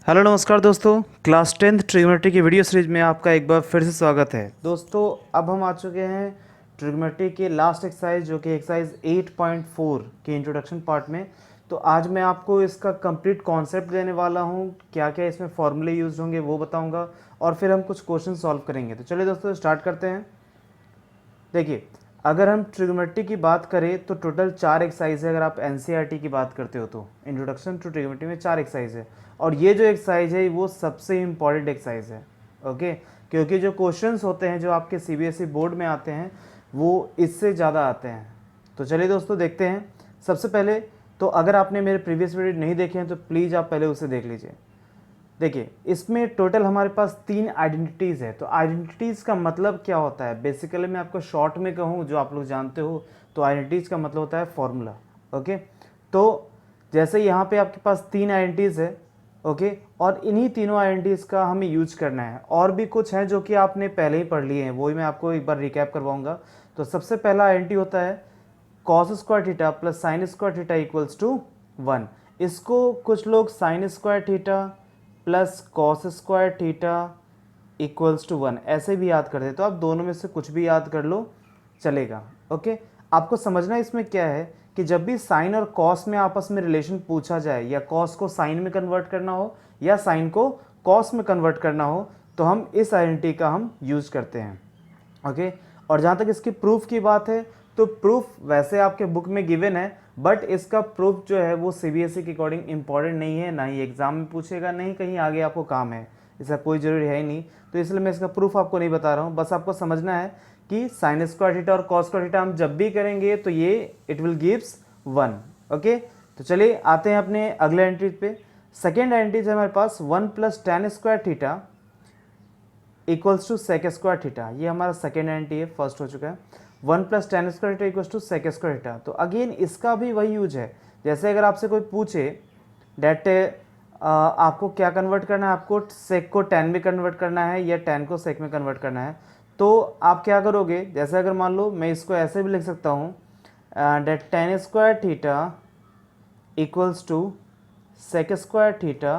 Hello नमस्कार दोस्तों। Class 10th trigonometry की वीडियो सीरीज में आपका एक बार फिर से स्वागत है। दोस्तों अब हम आ चुके हैं ट्रिग्नोमेट्री के लास्ट एक्सरसाइज जो कि एक्सरसाइज 8.4 के इंट्रोडक्शन पार्ट में। तो आज मैं आपको इसका कंप्लीट कॉन्सेप्ट देने वाला हूँ, क्या क्या इसमें फॉर्मूले यूज होंगे वो बताऊँगा और फिर हम कुछ क्वेश्चन सॉल्व करेंगे। तो चलिए दोस्तों स्टार्ट करते हैं। देखिए, अगर हम ट्रिग्नोमेट्री की बात करें तो टोटल 4 एक्सरसाइज है। अगर आप एनसीईआरटी की बात करते हो तो इंट्रोडक्शन टू ट्रिग्नोमेट्री में 4 एक्सरसाइज है और ये जो एक्सरसाइज है वो सबसे इम्पॉर्टेंट एक्सरसाइज है। ओके, क्योंकि जो क्वेश्चंस होते हैं जो आपके सीबीएसई बोर्ड में आते हैं वो इससे ज़्यादा आते हैं। तो चलिए दोस्तों देखते हैं। सबसे पहले तो अगर आपने मेरे प्रीवियस वीडियो नहीं देखे हैं तो प्लीज़ आप पहले उसे देख लीजिए। देखिए, इसमें टोटल हमारे पास 3 आइडेंटिटीज़ है। तो आइडेंटिटीज़ का मतलब क्या होता है, बेसिकली मैं आपको शॉर्ट में कहूँ जो आप लोग जानते हो तो आइडेंटिटीज़ का मतलब होता है फॉर्मूला। ओके, तो जैसे यहाँ पे आपके पास 3 आइडेंटिटीज़ है। ओके, और इन्हीं तीनों आइडेंटिटीज़ का हमें यूज करना है। और भी कुछ हैं जो कि आपने पहले ही पढ़ लिए हैं, वही मैं आपको एक बार रिकैप करवाऊंगा। तो सबसे पहला आइडेंटिटी होता है cos square theta plus sine square theta equals to 1। इसको कुछ लोग sine square theta plus cos square theta equals to 1 ऐसे भी याद करते हैं। तो आप दोनों में से कुछ भी याद कर लो, चलेगा। ओके, आपको समझना इसमें क्या है कि जब भी साइन और कॉस में आपस में रिलेशन पूछा जाए, या कॉस को साइन में कन्वर्ट करना हो या साइन को कॉस में कन्वर्ट करना हो, तो हम इस आइडेंटिटी का हम यूज करते हैं। ओके, और जहाँ तक इसकी प्रूफ की बात है तो प्रूफ वैसे आपके बुक में गिवन है, बट इसका प्रूफ जो है वो सीबीएसई के अकॉर्डिंग इंपॉर्टेंट नहीं है, ना ही एग्जाम में पूछेगा, नहीं कहीं आगे आपको काम है, इसका कोई जरूरी है ही नहीं। तो इसलिए मैं इसका प्रूफ आपको नहीं बता रहा हूँ। बस आपको समझना है कि साइन स्क्वायर थीटा और कॉस स्क्वायर थीटा हम जब भी करेंगे तो ये इट विल गिव्स 1। ओके, तो चलिए आते हैं अपने अगले एंट्री पे। सेकेंड एंट्रीज है हमारे पास 1 plus tan square theta equals to sec square theta. ये हमारा सेकेंड एंटी है, फर्स्ट हो चुका है। 1 plus tan square theta equals to sec square theta. तो अगेन इसका भी वही यूज है। जैसे अगर आपसे कोई पूछे डेट आपको क्या कन्वर्ट करना है, आपको सेक को टेन में कन्वर्ट करना है या टेन को सेक में कन्वर्ट करना है, तो आप क्या करोगे। जैसे अगर मान लो मैं इसको ऐसे भी लिख सकता हूँ, that tan square theta equals to sec square theta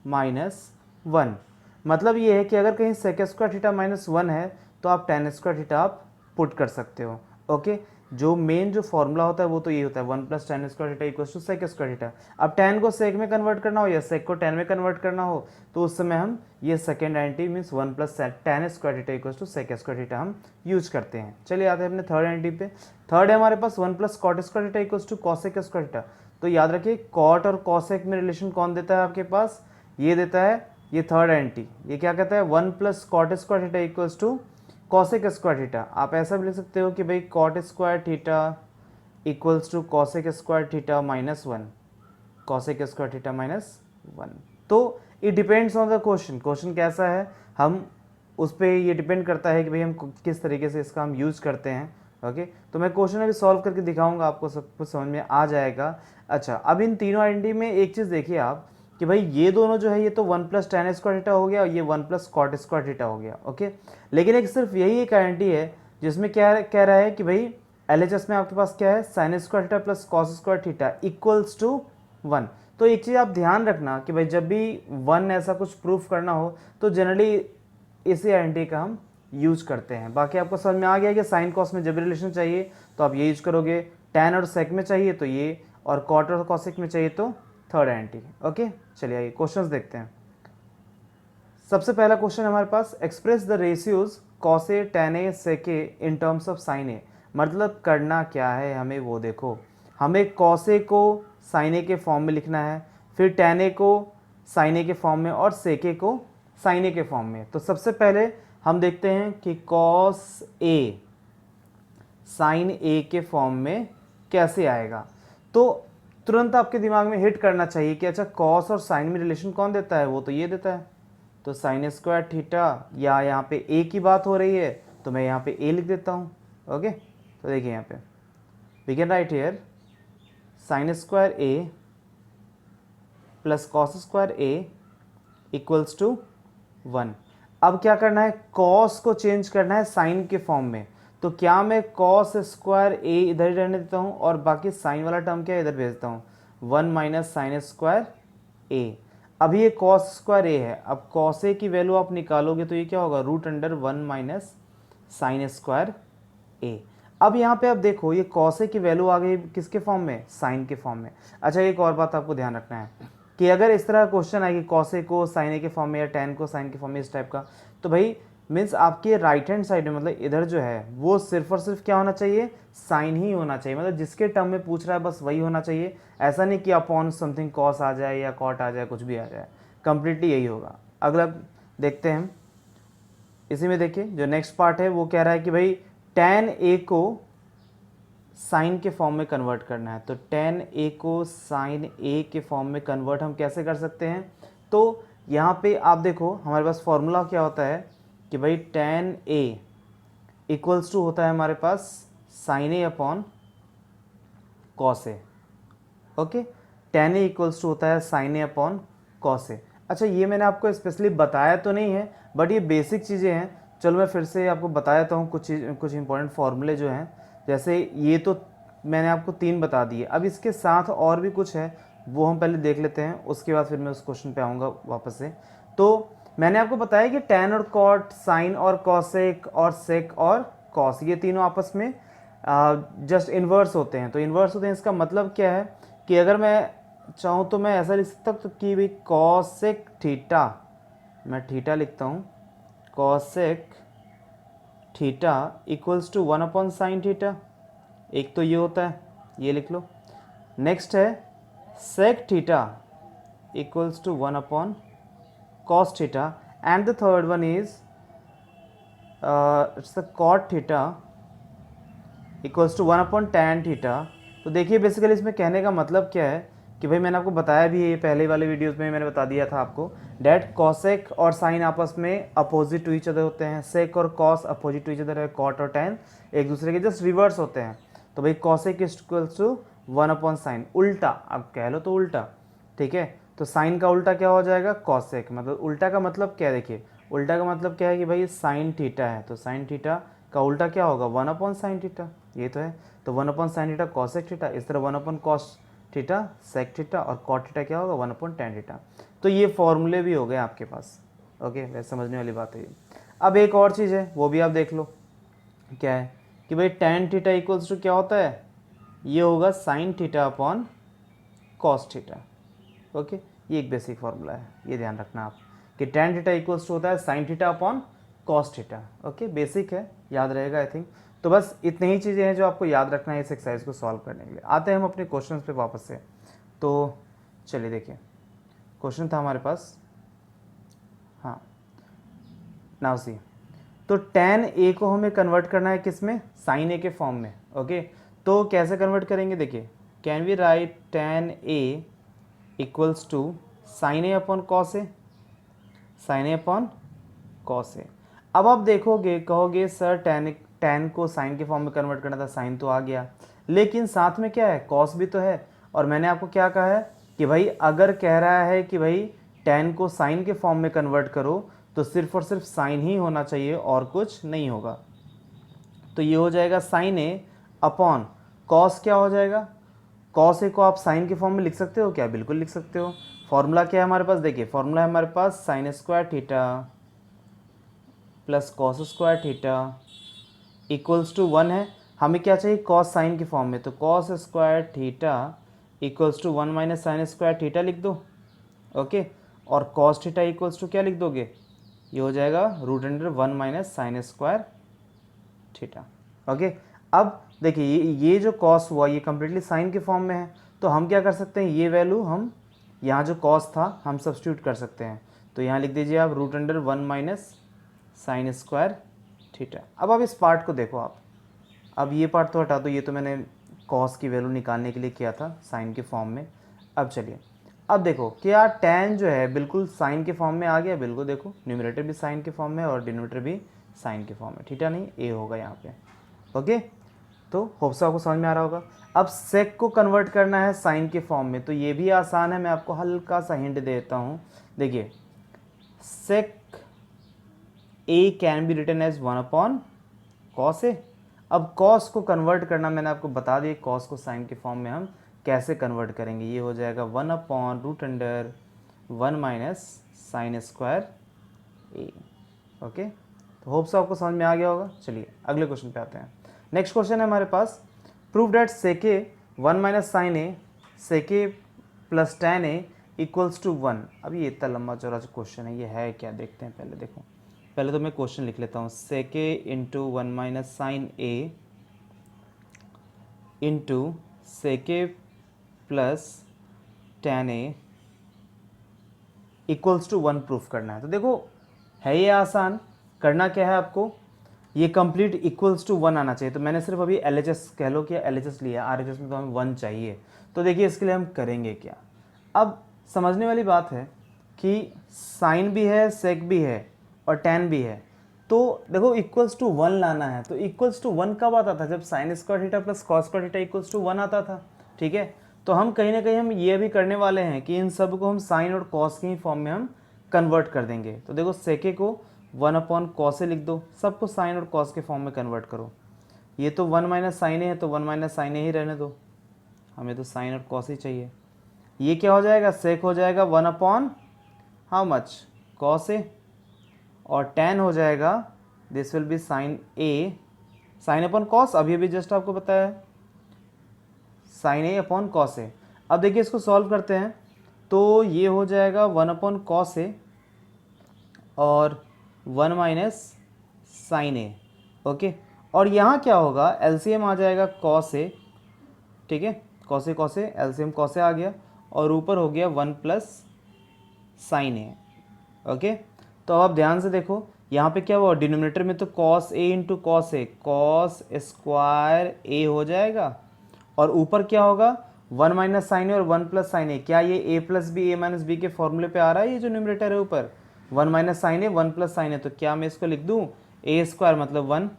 minus 1। मतलब ये है कि अगर कहीं सेक स्क्वायर थीटा माइनस 1 है तो आप टेन स्क्वायर थीटा आप पुट कर सकते हो। ओके, जो मेन जो फॉर्मूला होता है वो तो ये होता है 1 plus tan square theta equals to sec square theta. अब टेन को सेक में कन्वर्ट करना हो या सेक को टेन में कन्वर्ट करना हो तो उस समय हम ये second entry means 1 plus tan square theta equals to sec square theta हम यूज करते हैं। चलिए आते हैं अपने थर्ड एंटी पे। थर्ड है हमारे पास 1 plus cot square theta equals to cosec square theta. तो याद रखिए कॉट और कॉसेक में रिलेशन कौन देता है आपके पास, ये देता है ये थर्ड एंटी। ये क्या कहता है 1 plus cot square theta equals to cosec square theta. आप ऐसा भी लिख सकते हो कि भाई cot square theta equals to cosec square theta minus 1, cosec square theta minus 1। तो it depends on the question, question कैसा है हम उस पर ये डिपेंड करता है कि भाई हम किस तरीके से इसका हम यूज करते हैं। ओके, तो मैं क्वेश्चन अभी सॉल्व करके दिखाऊंगा, आपको सब कुछ समझ में आ जाएगा। अच्छा, अब इन तीनों आइडेंटिटी में एक चीज़ देखिए आप कि भाई ये दोनों जो है ये तो 1 प्लस टेन स्क्वायर थीटा हो गया और ये 1 प्लस कॉट स्क्वायर थीटा हो गया। ओके, लेकिन एक सिर्फ यही एक आइडेंटिटी है जिसमें क्या कह रहा है कि भाई एलएचएस में आपके पास क्या है sine square theta plus cos square theta equals to 1। तो एक चीज़ आप ध्यान रखना कि भाई जब भी 1 ऐसा कुछ प्रूफ करना हो तो जनरली इसी आइडेंटिटी का हम यूज करते हैं। बाकी आपको समझ में आ गया कि साइन कॉस में जब रिलेशन चाहिए तो आप ये यूज करोगे, टैन और सेक में चाहिए तो ये, और कॉट और कॉसेक में चाहिए तो थर्ड आइडेंटिटी। ओके, चलिए आइए क्वेश्चंस देखते हैं। सबसे पहला क्वेश्चन हमारे पास express the ratios cos A tan A sec A in terms of sine A. मतलब करना क्या है हमें वो देखो, हमें कॉस ए को साइन ए के फॉर्म में लिखना है, फिर टेन ए को साइन ए के फॉर्म में और सेक ए को साइन ए के फॉर्म में। तो सबसे पहले हम देखते हैं कि कॉस ए साइन ए के फॉर्म में कैसे आएगा। तो तुरंत आपके दिमाग में हिट करना चाहिए कि अच्छा कॉस और साइन में रिलेशन कौन देता है, वो तो ये देता है। तो साइन स्क्वायर थीटा, या यहाँ पे ए की बात हो रही है तो मैं यहाँ पे ए लिख देता हूँ। ओके, तो देखिए यहाँ पे we can write here sine square A plus cos square A equals to 1। अब क्या करना है, कॉस को चेंज करना है साइन के फॉर्म में। तो क्या मैं कॉस स्क्वायर ए इधर ही रहने देता हूँ और बाकी साइन वाला टर्म क्या इधर भेजता हूँ, 1 माइनस साइन स्क्वायर ए। अभी ये कॉस स्क्वायर ए है, अब कॉस ए की वैल्यू आप निकालोगे तो ये क्या होगा, root under 1 minus sine square A. अब यहाँ पे आप देखो ये कॉस ए की वैल्यू आ गई किसके फॉर्म में, साइन के फॉर्म में। अच्छा एक और बात आपको ध्यान रखना है कि अगर इस तरह का क्वेश्चन आए कि कॉस ए को साइन ए के फॉर्म में या टेन को साइन के फॉर्म में, इस टाइप का, तो भाई मीन्स आपके राइट हैंड साइड में मतलब इधर जो है वो सिर्फ और सिर्फ क्या होना चाहिए, साइन ही होना चाहिए। मतलब जिसके टर्म में पूछ रहा है बस वही होना चाहिए। ऐसा नहीं कि अपॉन समथिंग कॉस आ जाए या कॉट आ जाए, कुछ भी आ जाए, कंप्लीटली यही होगा। अगला देखते हैं हम, इसी में देखिए जो नेक्स्ट पार्ट है वो कह रहा है कि भाई tan a को साइन के फॉर्म में कन्वर्ट करना है। तो tan a को साइन a के फॉर्म में कन्वर्ट हम कैसे कर सकते हैं, तो यहाँ पे आप देखो हमारे पास फॉर्मूला क्या होता है कि भाई tan a इक्वल्स टू होता है हमारे पास sine a upon cos a। Okay, tan a equals to होता है sine a upon cos a। अच्छा ये मैंने आपको स्पेशली बताया तो नहीं है, बट ये बेसिक चीज़ें हैं। चलो मैं फिर से आपको बता देता हूँ कुछ इंपॉर्टेंट फार्मूले जो हैं। जैसे ये तो मैंने आपको 3 बता दिए, अब इसके साथ और भी कुछ है वो हम पहले देख लेते हैं, उसके बाद फिर मैं उस क्वेश्चन पे आऊँगा वापस से। तो मैंने आपको बताया कि tan और cot, साइन और कॉसेक और सेक और कॉस, ये तीनों आपस में जस्ट इन्वर्स होते हैं। तो इन्वर्स होते हैं इसका मतलब क्या है कि अगर मैं चाहूँ तो मैं ऐसा लिख सकता हूँ कि भाई कॉसेक थीटा, मैं थीटा लिखता हूँ, cosec theta equals to 1 upon sine theta. एक तो ये होता है, ये लिख लो। नेक्स्ट है sec theta equals to 1 upon cos theta, and the third one is it's the cot theta equals to 1 upon tan theta. तो देखिए बेसिकली इसमें कहने का मतलब क्या है कि भाई मैंने आपको बताया भी है, ये पहले वाले वीडियोस में मैंने बता दिया था आपको, डैट कॉसेक और साइन आपस में अपोजिट टू ईच अदर होते हैं, सेक और cos opposite to each other है, कॉट और टैन एक दूसरे के जस्ट रिवर्स होते हैं। तो भाई cosec equals to 1 upon sine, उल्टा आप कह लो तो उल्टा, ठीक है। तो साइन का उल्टा क्या हो जाएगा, कॉसेक। मतलब उल्टा का मतलब क्या है, देखिए उल्टा का मतलब क्या है कि भाई साइन थीटा है, तो साइन थीटा का उल्टा क्या होगा, 1 अपॉन साइन थीटा, ये तो है। तो 1 upon sine theta cosec theta, इस तरह 1 upon cos theta sec theta, और कॉट थीटा क्या होगा, 1 अपॉन टैन थीटा। तो ये फॉर्मूले भी हो गए आपके पास। ओके, वैसे समझने वाली बात है ये। अब एक और चीज़ है वो भी आप देख लो, क्या है कि भाई टैन थीटा इक्वल्स टू क्या होता है, ये होगा sine theta upon cos theta. Okay, ये एक बेसिक फार्मूला है, ये ध्यान रखना आप कि टैन थीटा इक्वल्स टू होता है sine theta upon cos theta. Okay, basic है, याद रहेगा आई थिंक। तो बस इतनी ही चीज़ें हैं जो आपको याद रखना है इस एक्सरसाइज को सॉल्व करने के लिए। आते हैं हम अपने क्वेश्चंस पे वापस से। तो चलिए देखिए, क्वेश्चन था हमारे पास, हाँ नाउ सी, तो tan a को हमें कन्वर्ट करना है किस में, साइन a के फॉर्म में। ओके, तो कैसे कन्वर्ट करेंगे, देखिए can we write tan a equals to sine a upon cos a, sine a upon cos a। अब आप देखोगे कहोगे सर tan को साइन के फॉर्म में कन्वर्ट करना था, साइन तो आ गया, लेकिन साथ में क्या है, कॉस भी तो है। और मैंने आपको क्या कहा है कि भाई अगर कह रहा है कि भाई tan को साइन के फॉर्म में कन्वर्ट करो तो सिर्फ और सिर्फ साइन ही होना चाहिए और कुछ नहीं होगा। तो ये हो जाएगा साइन ए अपॉन कॉस, क्या हो जाएगा, कॉस ए को आप साइन के फॉर्म में लिख सकते हो क्या, बिल्कुल लिख सकते हो। फॉर्मूला क्या है हमारे पास, देखिए फॉर्मूला है हमारे पास sine square theta plus cos square theta equals to 1 है। हमें क्या चाहिए, कॉस साइन के फॉर्म में, तो cos square theta equals to 1 minus sine square theta लिख दो। ओके, और कॉस थीटा इक्वल्स टू क्या लिख दोगे, ये हो जाएगा root under 1 minus sine square theta. Okay, अब देखिए ये जो कॉस हुआ ये कम्प्लीटली साइन के फॉर्म में है, तो हम क्या कर सकते हैं, ये वैल्यू हम यहाँ जो कॉस था हम सब्स्टिट्यूट कर सकते हैं। तो यहाँ लिख दीजिए आप root under 1 minus sine square theta. अब इस पार्ट को देखो आप, अब ये पार्ट तो हटा दो, ये तो मैंने कॉस की वैल्यू निकालने के लिए किया था साइन के फॉर्म में। अब चलिए, अब देखो क्या tan जो है बिल्कुल साइन के फॉर्म में आ गया, बिल्कुल देखो न्यूमरेटर भी साइन के फॉर्म में और डिनोमिनेटर भी साइन के फॉर्म में, थीटा नहीं ए होगा यहाँ पे। ओके, तो होप से आपको समझ में आ रहा होगा। अब सेक को कन्वर्ट करना है साइन के फॉर्म में, तो ये भी आसान है, मैं आपको हल्का सा हिंट देता हूँ। देखिए sec A can be written as 1 upon cos ए। अब कॉस को कन्वर्ट करना मैंने आपको बता दिया, कॉस को साइन के फॉर्म में हम कैसे कन्वर्ट करेंगे, ये हो जाएगा 1 upon root under 1 minus sine square A. Okay, तो होप से आपको समझ में आ गया होगा। चलिए अगले क्वेश्चन पे आते हैं। नेक्स्ट क्वेश्चन है हमारे पास, प्रूव डेट सेके 1 minus sine a sec a plus tan a equals to 1। अब ये इतना लंबा चौड़ा क्वेश्चन है, ये है क्या, देखते हैं पहले। देखो पहले तो मैं क्वेश्चन लिख लेता हूँ, sec a into 1 minus sine a into sec a plus tan a equals to 1 proof करना है। तो देखो है ये आसान, करना क्या है आपको, ये कंप्लीट इक्वल्स टू 1 आना चाहिए। तो मैंने सिर्फ अभी LHS कह लो कि LHS लिया, RHS में तो हमें 1 चाहिए। तो देखिए इसके लिए हम करेंगे क्या। अब समझने वाली बात है कि साइन भी है, सेक भी है और टेन भी है। तो देखो इक्वल्स टू 1 लाना है। तो इक्वल्स टू 1 कब आता था, जब sine square theta plus cos square theta equals to 1 आता था। ठीक है, तो हम कहीं ना कहीं हम ये भी करने वाले हैं कि इन सब को हम साइन और कॉस के ही फॉर्म में हम कन्वर्ट कर देंगे। तो देखो सेके को 1 अपॉन कॉस ए लिख दो, सबको साइन और कॉस के फॉर्म में कन्वर्ट करो। ये तो 1 माइनस साइन ए है, तो 1 माइनस साइन ए ही रहने दो, हमें तो साइन और कॉस ही चाहिए। ये क्या हो जाएगा, सेक हो जाएगा 1 upon how much, cos a, और टेन हो जाएगा this will be sine a, sine upon cos, अभी अभी जस्ट आपको बताया है, साइन ए अपॉन कॉस ए। अब देखिए इसको सॉल्व करते हैं, तो ये हो जाएगा 1 अपॉन कॉस ए और 1 माइनस साइन ए। ओके, और यहाँ क्या होगा, एलसीएम आ जाएगा कॉस ए। ठीक है, cos A LCM cos A आ गया, और ऊपर हो गया 1 प्लस साइन ए। ओके, तो अब आप ध्यान से देखो यहाँ पे क्या हुआ, डिनोमिनेटर में तो cos A into cos A, cos square ए हो जाएगा, और ऊपर क्या होगा 1 माइनस साइन ए और 1 प्लस साइन ए। क्या ये ए प्लस बी ए माइनस बी के फॉर्मूले पे आ रहा है, ये जो न्यूमरेटर है ऊपर 1 माइनस साइन ए 1 प्लस साइन ए। तो क्या मैं इसको लिख दूँ, ए स्क्वायर मतलब 1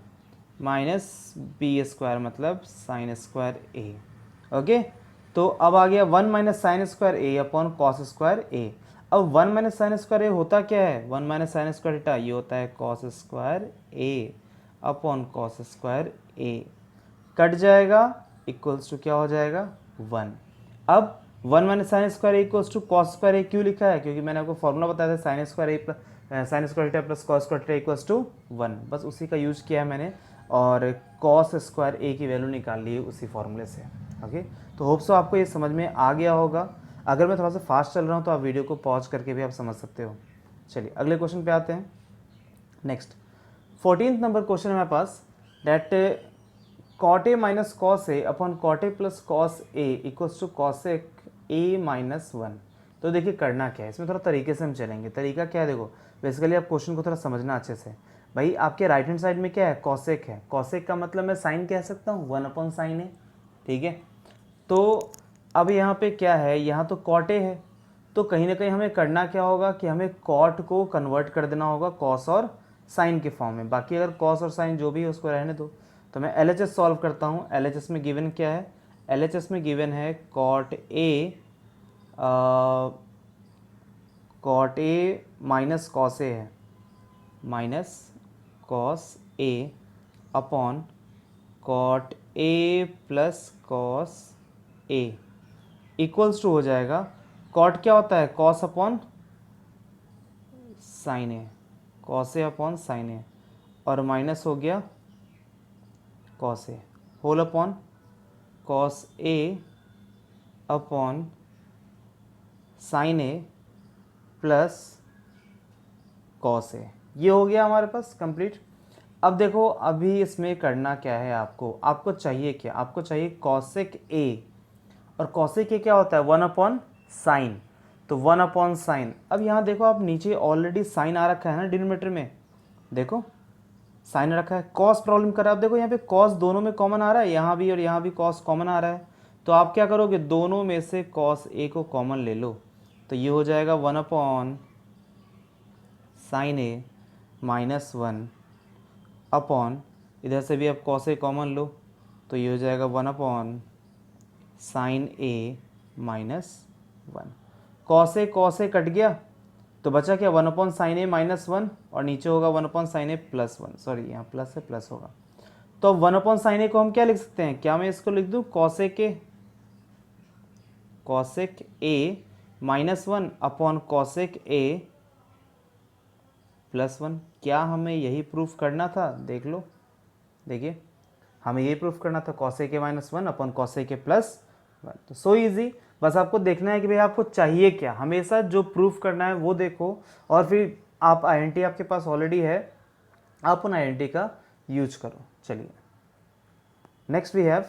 माइनस बी स्क्वायर मतलब साइन स्क्वायर ए। ओके, तो अब आ गया 1 minus sine square A upon cos square A. अब 1 माइनस साइन स्क्वायर ए होता क्या है, 1 माइनस साइन स्क्वायर थीटा, ये होता है cos square A upon cos square A, cut जाएगा, इक्वल्स टू क्या हो जाएगा 1। अब 1 minus sine square A equals to cos square A क्यों लिखा है, क्योंकि मैंने आपको फॉर्मूला बताया था sine square A plus sine square theta plus cos square theta equals to 1, बस उसी का यूज किया है मैंने, और कॉस स्क्वायर ए की वैल्यू निकाल ली है उसी फॉर्मूले से। ओके, तो होप सो आपको ये समझ में आ गया होगा। अगर मैं थोड़ा सा फास्ट चल रहा हूँ तो आप वीडियो को पॉज करके भी आप समझ सकते हो। चलिए अगले क्वेश्चन पे आते हैं। नेक्स्ट 14th नंबर क्वेश्चन है हमारे पास, that cot A minus cos A upon cot A plus cos A equals to cosec A minus 1। तो देखिए करना क्या है, इसमें थोड़ा तरीके से हम चलेंगे। तरीका क्या है, देखो बेसिकली आप क्वेश्चन को थोड़ा समझना अच्छे से। भाई आपके राइट हैंड साइड में क्या है, कॉसेक है, कॉसेक का मतलब मैं साइन कह सकता हूँ 1 अपॉन साइन ए। ठीक है, तो अब यहाँ पे क्या है, यहाँ तो कॉट ए है, तो कहीं ना कहीं हमें करना क्या होगा कि हमें कॉट को कन्वर्ट कर देना होगा कॉस और साइन के फॉर्म में। बाकी अगर कॉस और साइन जो भी है उसको रहने दो। तो मैं LHS सॉल्व करता हूँ। LHS में गिवन क्या है, LHS में गिवन है cot A minus cos a है, minus cos A upon cot A plus cos A equals to हो जाएगा, कॉट क्या होता है cos upon sine a, cos A upon sine a, और माइनस हो गया cos a whole upon cos A upon sine a plus cos a. ये हो गया हमारे पास कंप्लीट। अब देखो अभी इसमें करना क्या है, आपको चाहिए क्या, आपको चाहिए कॉसेक ए, और कॉसेक ए क्या होता है 1 अपॉन साइन, तो 1 अपॉन साइन। अब यहाँ देखो आप नीचे ऑलरेडी साइन आ रखा है ना डिनोमिनेटर में, देखो साइन रखा है, कॉस प्रॉब्लम कर रहा है। अब देखो यहाँ पे कॉस दोनों में कॉमन आ रहा है, यहाँ भी और यहाँ भी कॉस कॉमन आ रहा है, तो आप क्या करोगे दोनों में से कॉस ए को कॉमन ले लो, तो ये हो जाएगा 1 अपॉन साइन ए माइनस 1 अपॉन, इधर से भी आप कॉस ए कॉमन लो, तो ये हो जाएगा 1 upon sine A minus 1। Cos A cut गया, तो बचा क्या 1 अपॉन साइन ए माइनस 1, और नीचे होगा 1 upon sine a plus 1, sorry यहाँ प्लस है प्लस होगा। तो 1 अपॉन साइन ए को हम क्या लिख सकते हैं, क्या मैं इसको लिख दूँ कॉसेक ए -1 अपॉन कॉसेक ए +1। क्या हमें यही प्रूफ करना था? देख लो, देखिए हमें यही प्रूफ करना था, कॉसेक ए -1 अपॉन कॉसेक ए +1। तो सो इजी, बस आपको देखना है कि भाई आपको चाहिए क्या, हमेशा जो प्रूफ करना है वो देखो, और फिर आप आइडेंटिटी आपके पास ऑलरेडी है, आप उन आइडेंटिटी का यूज करो। चलिए next we have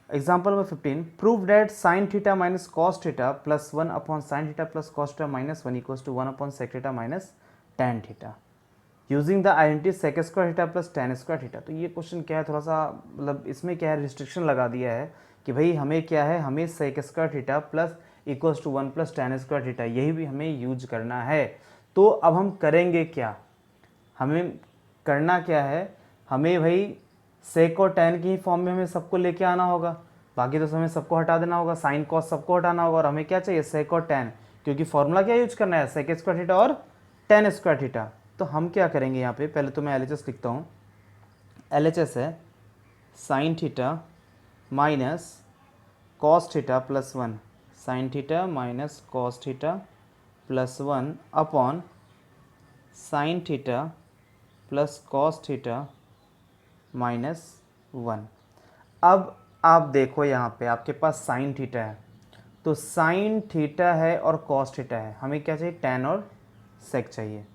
example number 15, prove that sine theta minus cos theta +1 upon sine theta plus cos theta -1 equals to 1 upon sec theta minus tan theta using the identity sec square theta plus tan square theta. तो ये question क्या है, थोड़ा सा मतलब इसमें क्या है, रिस्ट्रिक्शन लगा दिया है कि भाई हमें क्या है, हमें sec square theta plus equals to 1 plus tan square theta यही भी हमें यूज करना है। तो अब हम करेंगे क्या, हमें करना क्या है, हमें भाई सेक और टेन की ही फॉर्म में हमें सबको लेके आना होगा, बाकी तो हमें सबको हटा देना होगा, साइन कॉस सबको हटाना होगा, और हमें क्या चाहिए, सेक और टेन, क्योंकि फॉर्मूला क्या यूज करना है, सेक स्क्वायर थीटा और टेन स्क्वायर थीटा। तो हम क्या करेंगे यहाँ पे, पहले तो मैं LHS लिखता हूँ, LHS है sign theta minus cos theta +1, sign theta minus cos theta +1 upon sine theta plus cos theta -1। अब आप देखो यहाँ पे आपके पास साइन थीटा है, तो साइन थीटा है और कॉस थीटा है, हमें क्या चाहिए, टेन और सेक चाहिए।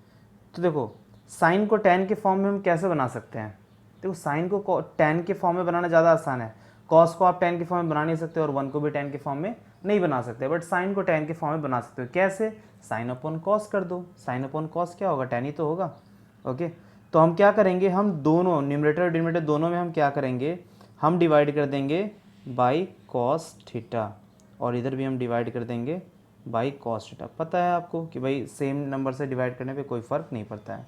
तो देखो साइन को टेन के फॉर्म में हम कैसे बना सकते हैं, देखो साइन को टेन के फॉर्म में बनाना ज़्यादा आसान है, कॉस को आप टेन के फॉर्म में बना नहीं सकते और वन को भी टेन के फॉर्म में नहीं बना सकते, बट साइन को टेन के फॉर्म में बना सकते हो। कैसे, साइन अपॉन कॉस कर दो, साइन अपॉन कॉस क्या होगा, टेन ही तो होगा। ओके, तो हम क्या करेंगे, हम दोनों न्यूमरेटर और डिनोमिनेटर दोनों में हम क्या करेंगे, हम डिवाइड कर देंगे बाई कॉस थीटा, और इधर भी हम डिवाइड कर देंगे बाई कॉस थीटा। पता है आपको कि भाई सेम नंबर से डिवाइड करने पे कोई फ़र्क नहीं पड़ता है।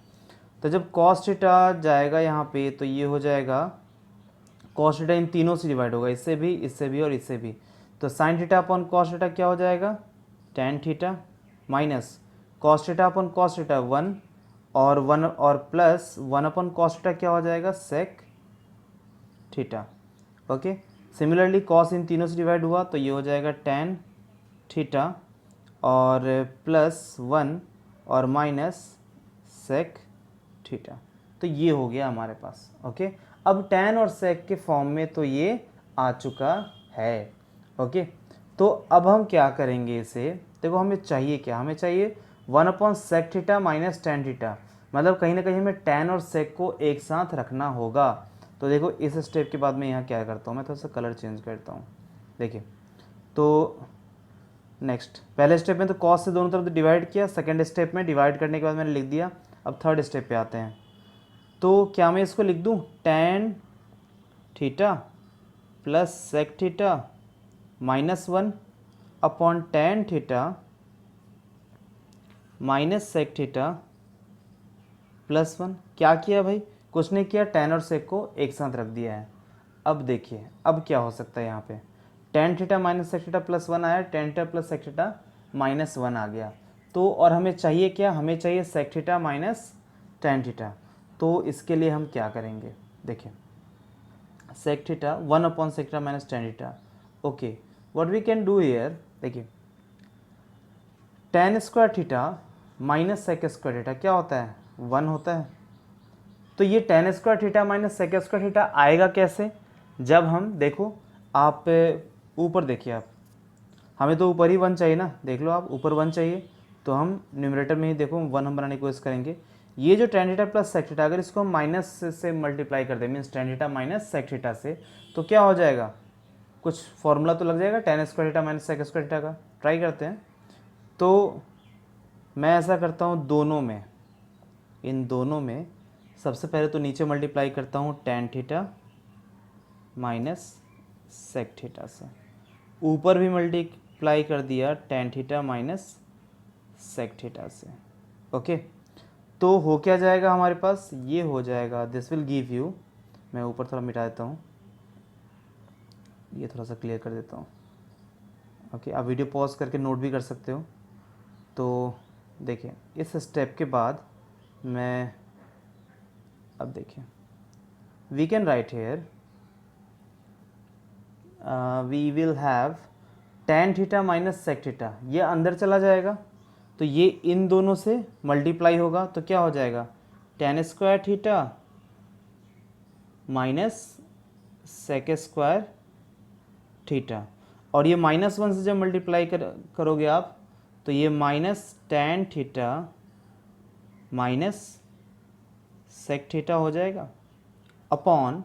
तो जब कॉस थीटा जाएगा यहाँ पे, तो ये हो जाएगा कॉस थीटा इन तीनों से डिवाइड होगा, इससे भी और इससे भी, तो sine theta upon cos theta क्या हो जाएगा, ten theta minus cos theta upon cos theta 1 और 1 और प्लस 1 अपॉन कॉस थीटा क्या हो जाएगा, sec theta. Okay, similarly cos इन तीनों से डिवाइड हुआ तो ये हो जाएगा टेन थीटा और +1 और माइनस सेक थीटा। तो ये हो गया हमारे पास। ओके, अब टेन और सेक के फॉर्म में तो ये आ चुका है। ओके, तो अब हम क्या करेंगे इसे, देखो हमें चाहिए क्या, हमें चाहिए 1 upon sec theta minus tan theta, मतलब कहीं ना कहीं हमें टेन और सेक को एक साथ रखना होगा। तो देखो इस स्टेप के बाद मैं यहाँ क्या करता हूँ, मैं थोड़ा सा कलर चेंज करता हूँ। देखिए, तो नेक्स्ट पहले स्टेप में तो कॉस से दोनों तरफ डिवाइड किया, सेकंड स्टेप में डिवाइड करने के बाद मैंने लिख दिया। अब थर्ड स्टेप पे आते हैं, तो क्या मैं इसको लिख दूँ, tan theta plus sec theta -1 upon tan theta minus sec theta +1। क्या किया भाई, कुछ नहीं किया, टेन और सेक को एक साथ रख दिया है। अब देखिए अब क्या हो सकता है, यहाँ पे tan theta minus sec theta +1 आया, tan theta plus sec theta -1 आ गया। तो और हमें चाहिए क्या, हमें चाहिए sec theta minus tan theta. तो इसके लिए हम क्या करेंगे, देखिए sec theta 1 upon sec theta minus tan theta. Okay, what we can do here, देखिए tan square theta minus sec square theta क्या होता है, 1 होता है। तो ये ten square theta minus sec square theta आएगा कैसे, जब हम देखो आप ऊपर देखिए, आप हमें तो ऊपर ही 1 चाहिए ना, देख लो आप ऊपर 1 चाहिए, तो हम न्यूमरेटर में ही देखो 1 हम बनाने की कोशिश करेंगे। ये जो tan theta plus sec theta, अगर इसको हम माइनस से मल्टीप्लाई कर दें, means tan theta minus sec theta से, तो क्या हो जाएगा, कुछ फॉर्मूला तो लग जाएगा tan square theta minus sec square theta का। ट्राई करते हैं, तो मैं ऐसा करता हूँ दोनों में, इन दोनों में सबसे पहले तो नीचे मल्टीप्लाई करता हूँ tan theta minus sec theta से, ऊपर भी मल्टीप्लाई कर दिया tan theta minus sec theta से। ओके, तो हो क्या जाएगा हमारे पास, ये हो जाएगा, दिस विल गिव यू, मैं ऊपर थोड़ा मिटा देता हूँ, ये थोड़ा सा क्लियर कर देता हूँ। ओके, आप वीडियो पॉज करके नोट भी कर सकते हो। तो देखिए इस स्टेप के बाद मैं, अब देखिए we can write here we will have tan theta minus sec theta, ये अंदर चला जाएगा तो ये इन दोनों से मल्टीप्लाई होगा तो क्या हो जाएगा tan square theta minus sec square theta, और ये -1 से जब मल्टीप्लाई करोगे आप तो ये minus tan theta minus sec theta हो जाएगा upon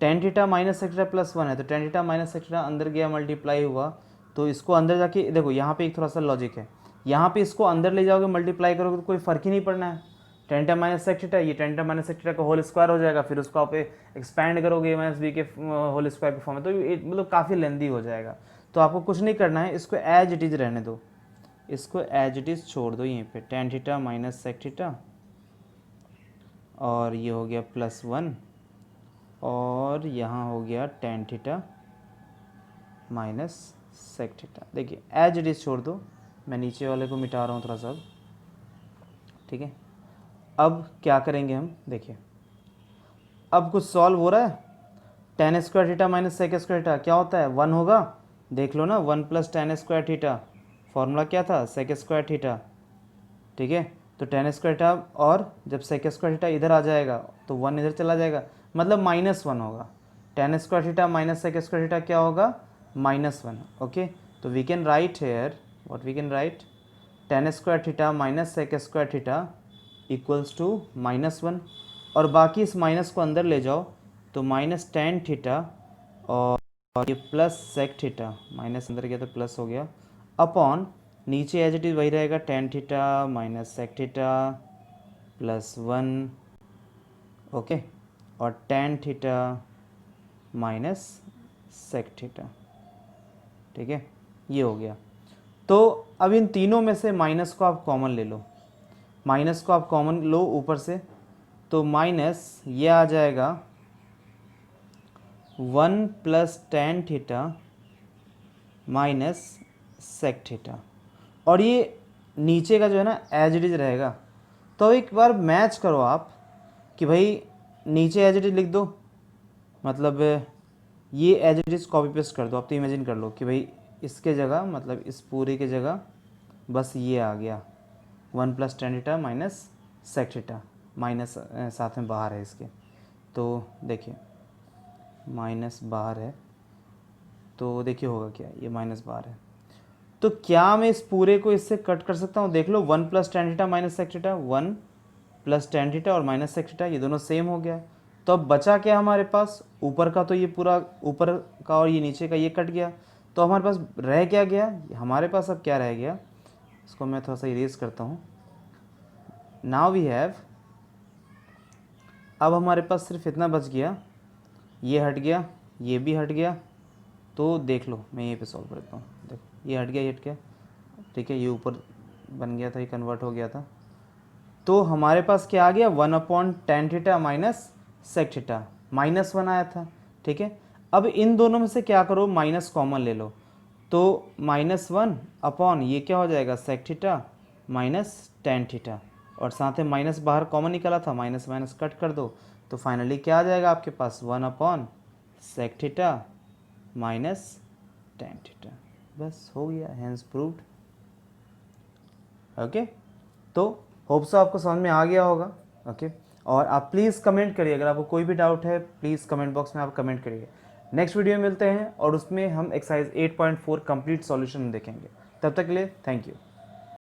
tan theta minus sec theta plus 1 है तो tan theta minus sec theta अंदर गया मल्टीप्लाई हुआ तो इसको अंदर जाके देखो, यहाँ पे एक थोड़ा सा लॉजिक है, यहाँ पे इसको अंदर ले जाओगे मल्टीप्लाई करोगे तो कोई फ़र्क ही नहीं पड़ना है। tan theta minus sec theta, ये tan theta minus sec theta का होल स्क्वायर हो जाएगा, फिर उसको आप एक्सपैंड करोगे माइनस बी के होल स्क्वायर के फॉर्म में, तो ये मतलब काफ़ी लेंदी हो जाएगा। तो आपको कुछ नहीं करना है, इसको एज इट इज़ रहने दो, इसको एज इट इज़ छोड़ दो यहीं पे tan theta minus sec theta, और ये हो गया +1 और यहाँ हो गया tan theta minus sec theta. देखिए एज इट इज़ छोड़ दो, मैं नीचे वाले को मिटा रहा हूँ थोड़ा सा, ठीक है। अब क्या करेंगे हम, देखिए अब कुछ सॉल्व हो रहा है, tan square theta minus sec square theta क्या होता है 1 होगा, देख लो ना 1 + tan स्क्वायर थीटा, फॉर्मूला क्या था सेक स्क्वायर थीटा, ठीक है। तो tan स्क्वायर थीटा, और जब सेक स्क्वायर थीटा इधर आ जाएगा तो 1 इधर चला जाएगा, मतलब -1 होगा। tan square theta minus sec square theta क्या होगा -1, ओके। तो we can write here, what we can write, tan square theta minus sec square theta equals to -1, और बाकी इस माइनस को अंदर ले जाओ तो माइनस tan थीटा और ये प्लस सेक थीटा, माइनस अंदर गया तो प्लस हो गया, अपॉन नीचे एज इट इज़ वही रहेगा tan theta minus sec theta +1, okay, और tan theta minus sec theta, ठीक है, ये हो गया। तो अब इन तीनों में से माइनस को आप कॉमन ले लो, माइनस को आप कॉमन लो ऊपर से, तो माइनस ये आ जाएगा 1 + tan theta minus sec theta, और ये नीचे का जो है ना एज इट इज़ रहेगा। तो एक बार मैच करो आप कि भाई नीचे एज इट इज़ लिख दो, मतलब ये as it is copy paste कर दो। आप तो इमेजिन कर लो कि भाई इसके जगह, मतलब इस पूरे के जगह बस ये आ गया 1 + tan theta minus sec theta, minus साथ में बाहर है इसके, तो देखिए माइनस बाहर है, तो देखिए होगा क्या, ये माइनस बाहर है, तो क्या मैं इस पूरे को इससे कट कर सकता हूँ, देख लो 1 + tan theta minus sec theta, 1 + tan theta और माइनस सेक थीटा, ये दोनों सेम हो गया। तो अब बचा क्या हमारे पास, ऊपर का तो ये पूरा ऊपर का और ये नीचे का ये कट गया, तो हमारे पास रह क्या गया, हमारे पास अब क्या रह गया, इसको मैं थोड़ा सा इरेज करता हूँ। नाउ वी हैव, अब हमारे पास सिर्फ इतना बच गया, ये हट गया, ये भी हट गया, तो देख लो मैं यहीं पे सॉल्व करता हूँ, देखो ये हट गया, ये हट गया, ठीक है, ये ऊपर बन गया था, ये कन्वर्ट हो गया था, तो हमारे पास क्या आ गया 1/tan theta minus sec theta, -1 आया था, ठीक है। अब इन दोनों में से क्या करो, माइनस कॉमन ले लो, तो -1 अपॉन ये क्या हो जाएगा sec theta minus tan theta, और साथ में माइनस बाहर कॉमन निकला था, माइनस माइनस कट कर दो, तो फाइनली क्या आ जाएगा आपके पास 1/sec theta minus tan theta, बस हो गया, हैंस प्रूव्ड, ओके। तो होप सो आपको समझ में आ गया होगा, ओके। और आप प्लीज़ कमेंट करिए, अगर आपको कोई भी डाउट है प्लीज़ कमेंट बॉक्स में आप कमेंट करिए। नेक्स्ट वीडियो में मिलते हैं और उसमें हम एक्सरसाइज 8.4 कंप्लीट सॉल्यूशन देखेंगे। तब तक के लिए थैंक यू।